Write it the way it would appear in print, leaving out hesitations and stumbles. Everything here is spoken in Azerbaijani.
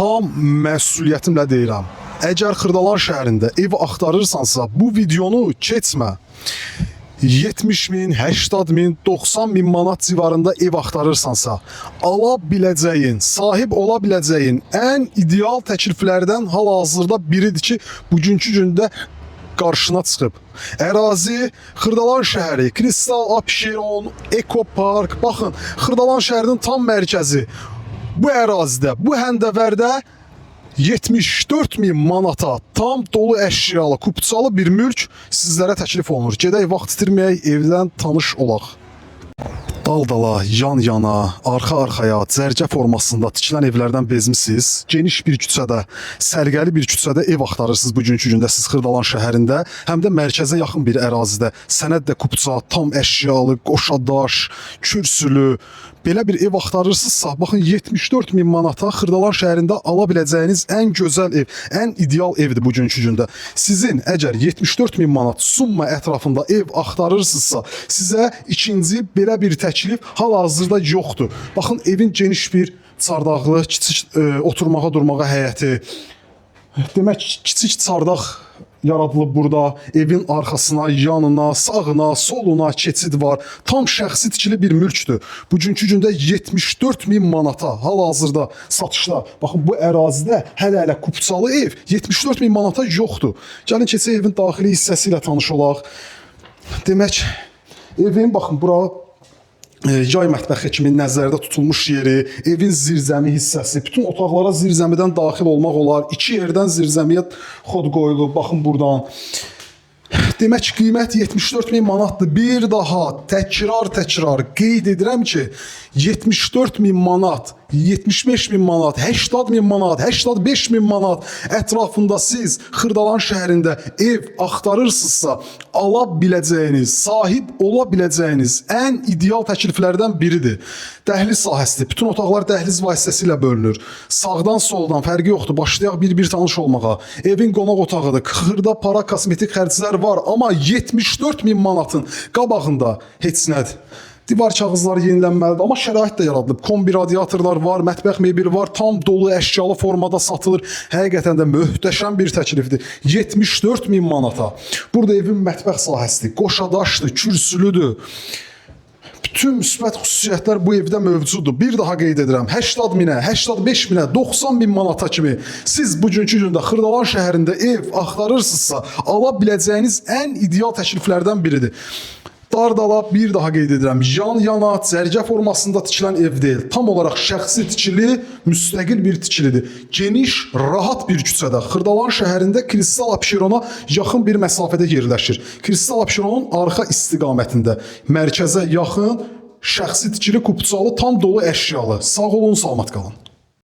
Tam məsuliyyətimlə deyirəm. Əgər Xırdalan şəhərində ev axtarırsansa, bu videonu keçmə. 70 min, 80 min, 90 min manat civarında ev axtarırsansa, ala biləcəyin, sahib ola biləcəyin ən ideal təkliflərdən hal-hazırda biridir ki, bugünkü gündə qarşına çıxıb. Ərazi Xırdalan şəhəri, Kristal Apşeron, Ekopark. Baxın, Xırdalan şəhərinin tam mərkəzi. Bu ərazidə, bu həndəvərdə 74 min manata tam dolu əşyalı, kupçalı bir mülk sizlərə təklif olunur. Gedək vaxt itirməyək, evdən tanış olaq. Dal-dala, yan-yana, arxa-arxaya, cərgə formasında tikilən evlərdən bezmisiniz. Geniş bir küçədə, sərgəli bir küçədə ev axtarırsınız bugünkü gündə siz Xırdalan şəhərində. Həm də mərkəzə yaxın bir ərazidə. Sənəd də kupça, tam əşyalı, qoşadaş, kürsülü. Belə bir ev axtarırsınızsa, baxın 74 min manata Xırdalan şəhərində ala biləcəyiniz ən gözəl ev, ən ideal evdir bugünkü gündə. Sizin əgər 74 min manat summa ətrafında ev axtarırsınızsa, sizə ikinci belə bir təklif hal-hazırda yoxdur. Baxın, evin geniş bir çardaqlı, kiçik oturmağa durmağa həyəti. Demək, kiçik çardaq yaradılıb burada. Evin arxasına, yanına, sağına, soluna keçid var. Tam şəxsi tikili bir mülkdür. Bugünkü gündə 74 min manata hal-hazırda satışda. Baxın, bu ərazidə hələ kupçalı ev 74 min manata yoxdur. Gəlin keçək evin daxili hissəsi ilə tanış olaq. Demək, evin, baxın, bura yay mətbəxi kimi nəzərdə tutulmuş yeri, evin zirzəmi hissəsi, bütün otaqlara zirzəmidən daxil olmaq olar. 2 yerdən zirzəmiyə xod qoyulub, baxın buradan. Demək, qiymət 74 min manatdır. Bir daha təkrar qeyd edirəm ki, 74 min manat, 75 min manat, 80 min manat, 85 min manat ətrafında siz Xırdalan şəhərində ev axtarırsınızsa, ala biləcəyiniz, sahib ola biləcəyiniz ən ideal təkliflərdən biridir. Dəhliz sahəsi, bütün otaqlar dəhliz vasitəsilə bölünür. Sağdan, soldan fərqi yoxdur. Başlayaq bir tanış olmağa. Evin qonaq otağıdır. Xırda para, kosmetik xərclər var, amma 74 min manatın qabağında heç nədir. Divar kağızları yenilənməlidir, amma şərait də yaradılıb. Kombi radiatorlar var, mətbəx mebeli var, tam dolu əşyalı formada satılır. Həqiqətən də möhtəşəm bir təklifdir. 74 min manata. Burada evin mətbəx sahəsidir, qoşadaşdır, kürsülüdür. Bütün müsbət xüsusiyyətlər bu evdə mövcuddur. Bir daha qeyd edirəm, 80 minə, 85 minə, 90 min manata kimi siz bugünkü gündə Xırdalan şəhərində ev axtarırsınızsa, ala biləcəyiniz ən ideal təkliflərdən biridir. Dardala, bir daha qeyd edirəm, yan-yana, cərgə formasında tikilən ev deyil. Tam olaraq şəxsi tikili, müstəqil bir tikilidir. Geniş, rahat bir küçədə, Xırdalan şəhərində Kristal Apşerona yaxın bir məsafədə yerləşir. Kristal Apşeronun arxa istiqamətində, mərkəzə yaxın, şəxsi tikili, kupçalı, tam dolu əşyalı. Sağ olun, salamat qalın.